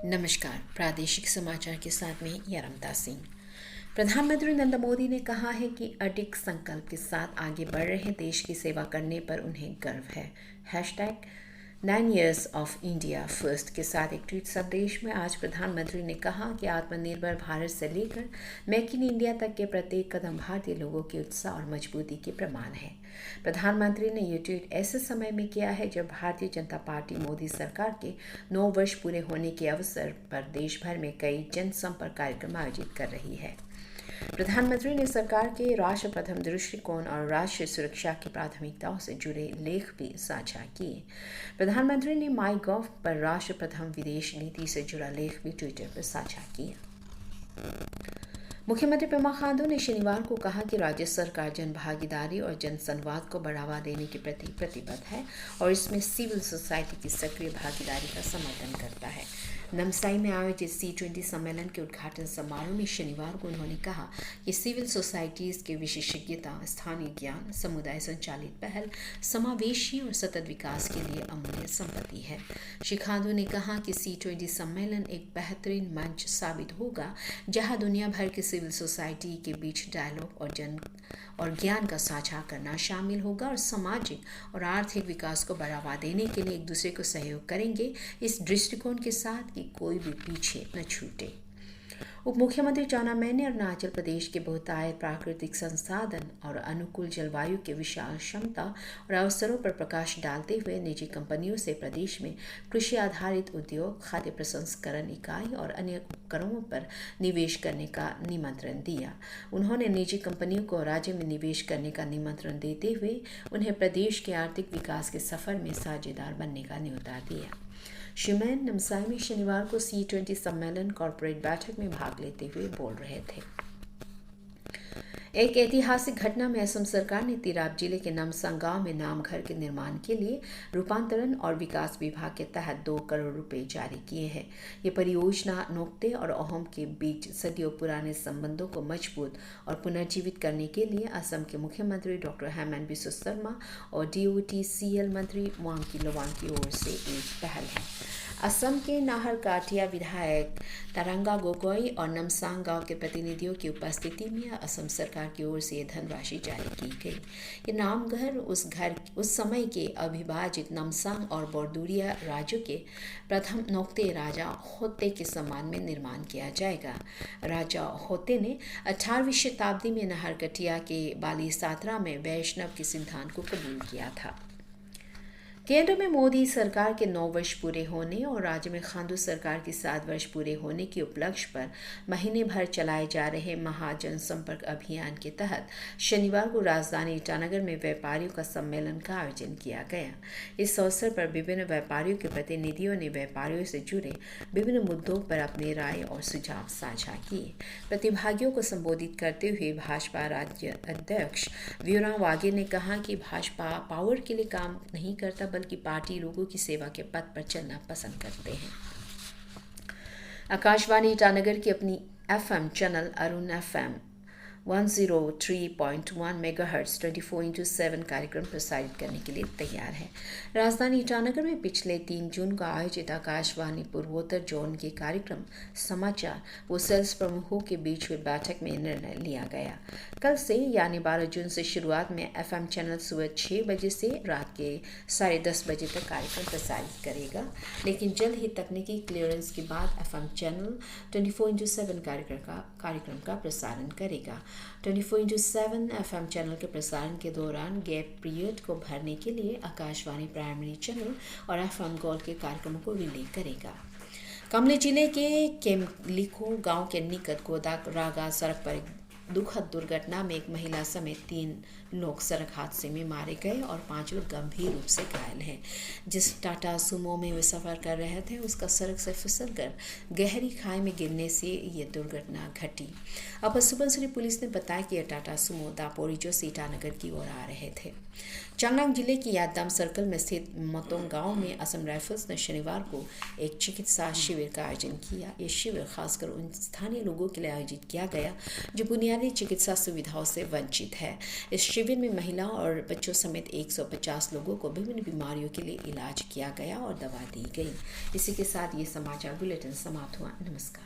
नमस्कार। प्रादेशिक समाचार के साथ में यरमता सिंह। प्रधानमंत्री नरेंद्र मोदी ने कहा है कि अडिग संकल्प के साथ आगे बढ़ रहे देश की सेवा करने पर उन्हें गर्व है। #9 Years of India First के साथ एक ट्वीट संदेश में आज प्रधानमंत्री ने कहा कि आत्मनिर्भर भारत से लेकर मेक इन इंडिया तक के प्रत्येक कदम भारतीय लोगों के उत्साह और मजबूती के प्रमाण है। प्रधानमंत्री ने ये ट्वीट ऐसे समय में किया है जब भारतीय जनता पार्टी मोदी सरकार के 9 वर्ष पूरे होने के अवसर पर देश भर में कई जनसंपर्क कार्यक्रम आयोजित कर रही है। प्रधानमंत्री ने सरकार के राष्ट्र प्रथम दृष्टिकोण और राष्ट्रीय सुरक्षा की प्राथमिकताओं से जुड़े लेख भी साझा किए। प्रधानमंत्री ने माईगॉव पर राष्ट्र प्रथम विदेश नीति से जुड़ा लेख भी ट्विटर पर साझा किया। मुख्यमंत्री पेमा खांडू ने शनिवार को कहा कि राज्य सरकार जन भागीदारी और जन संवाद को बढ़ावा देने के प्रति प्रतिबद्ध है और इसमें सिविल सोसाइटी की सक्रिय भागीदारी का समर्थन करता है। नमसाई में आयोजित C20 सम्मेलन के उद्घाटन समारोह में शनिवार को उन्होंने कहा कि सिविल सोसाइटीज़ के विशेषज्ञता, स्थानीय ज्ञान, समुदाय संचालित पहल, समावेशी और सतत विकास के लिए अमूल्य संपत्ति है। श्री खांडू ने कहा कि C20 सम्मेलन एक बेहतरीन मंच साबित होगा जहां दुनिया भर के सिविल सोसाइटी के बीच डायलॉग और ज्ञान का साझा करना शामिल होगा और सामाजिक और आर्थिक विकास को बढ़ावा देने के लिए एक दूसरे को सहयोग करेंगे, इस दृष्टिकोण के साथ कि कोई भी पीछे न छूटे। उप मुख्यमंत्री चाउना मैन ने अरुणाचल प्रदेश के बहुतायत प्राकृतिक संसाधन और अनुकूल जलवायु के विशाल क्षमता और अवसरों पर प्रकाश डालते हुए निजी कंपनियों से प्रदेश में कृषि आधारित उद्योग, खाद्य प्रसंस्करण इकाई और अन्य उपक्रमों पर निवेश करने का निमंत्रण दिया। उन्होंने निजी कंपनियों को राज्य में निवेश करने का निमंत्रण देते हुए उन्हें प्रदेश के आर्थिक विकास के सफर में साझेदार बनने का न्योता दिया। श्री मैन नमसाई में शनिवार को C20 सम्मेलन कॉर्पोरेट बैठक में भाग लेते हुए बोल रहे थे। एक ऐतिहासिक घटना में असम सरकार ने तिराप जिले के नामसांग गांव में नामघर के निर्माण के लिए रूपांतरण और विकास विभाग के तहत 2 करोड़ रुपए जारी किए हैं। ये परियोजना नोक्ते और अहोम के बीच सदियों पुराने संबंधों को मजबूत और पुनर्जीवित करने के लिए असम के मुख्यमंत्री डॉक्टर हेमंत बिस्वा शर्मा और DOT-CL मंत्री वांकी लोवांग की ओर से एक पहल है। असम के नाहरकाटिया विधायक तारंगा गोगोई और नामसांग गांव के प्रतिनिधियों की उपस्थिति में असम सरकार की ओर से ये धनराशि जारी की गई। ये नामघर उस समय के अविभाजित नामसांग और बोरदुरिया राज्यों के प्रथम नोक्ते राजा होते के सम्मान में निर्माण किया जाएगा। राजा होते ने 18वीं शताब्दी में नाहरकटिया के बालीसात्रा में वैष्णव के सिद्धांत को कबूल किया था। केंद्र में मोदी सरकार के 9 वर्ष पूरे होने और राज्य में खांडू सरकार के 7 वर्ष पूरे होने के उपलक्ष्य पर महीने भर चलाए जा रहे महाजन संपर्क अभियान के तहत शनिवार को राजधानी ईटानगर में व्यापारियों का सम्मेलन का आयोजन किया गया। इस अवसर पर विभिन्न व्यापारियों के प्रतिनिधियों ने व्यापारियों से जुड़े विभिन्न मुद्दों पर अपनी राय और सुझाव साझा किए। प्रतिभागियों को संबोधित करते हुए भाजपा राज्य अध्यक्ष व्यूरा वागे ने कहा कि भाजपा पावर के लिए काम नहीं करता बल्कि पार्टी लोगों की सेवा के पथ पर चलना पसंद करते हैं। आकाशवाणी ईटानगर की अपनी FM channel Arun FM 103.1 megahertz 24/7 कार्यक्रम प्रसारित करने के लिए तैयार है। राजधानी ईटानगर में पिछले 3 जून को आयोजित आकाशवाणी पूर्वोत्तर जोन के कार्यक्रम समाचार व सेल्स प्रमुखों के बीच हुई बैठक में निर्णय लिया गया। कल से यानी 12 जून से शुरुआत में FM चैनल सुबह 6 बजे से रात के 10:30 बजे तक कार्यक्रम प्रसारित करेगा, लेकिन जल्द ही तकनीकी क्लियरेंस के बाद FM चैनल 24/7 कार्यक्रम का प्रसारण करेगा। 24/7 FM चैनल के प्रसारण के दौरान गैप पीरियड को भरने के लिए आकाशवाणी प्राइमरी चैनल और FM गोल्ड के कार्यक्रमों को रिले करेगा। कामले जिले के केमलिखो गांव के निकट गोदारागा सड़क पर दुखद दुर्घटना में एक महिला समेत 3 लोग सड़क हादसे में मारे गए और 5 लोग गंभीर रूप से घायल हैं। जिस टाटा सुमो में वे सफर कर रहे थे उसका सड़क से फिसलकर गहरी खाई में गिरने से ये दुर्घटना घटी। अपर सुबनसिरी पुलिस ने बताया कि यह टाटा सुमो दापोरिजो से ईटानगर की ओर आ रहे थे। चांगलांग जिले की याददाम सर्कल में स्थित मतोंग गांव में असम राइफल्स ने शनिवार को एक चिकित्सा शिविर का आयोजन किया। ये शिविर खासकर उन स्थानीय लोगों के लिए आयोजित किया गया जो बुनियादी बुनियादी चिकित्सा सुविधाओं से वंचित है। इस शिविर में महिलाओं और बच्चों समेत 150 लोगों को विभिन्न बीमारियों के लिए इलाज किया गया और दवा दी गई। इसी के साथ ये समाचार बुलेटिन समाप्त हुआ। नमस्कार।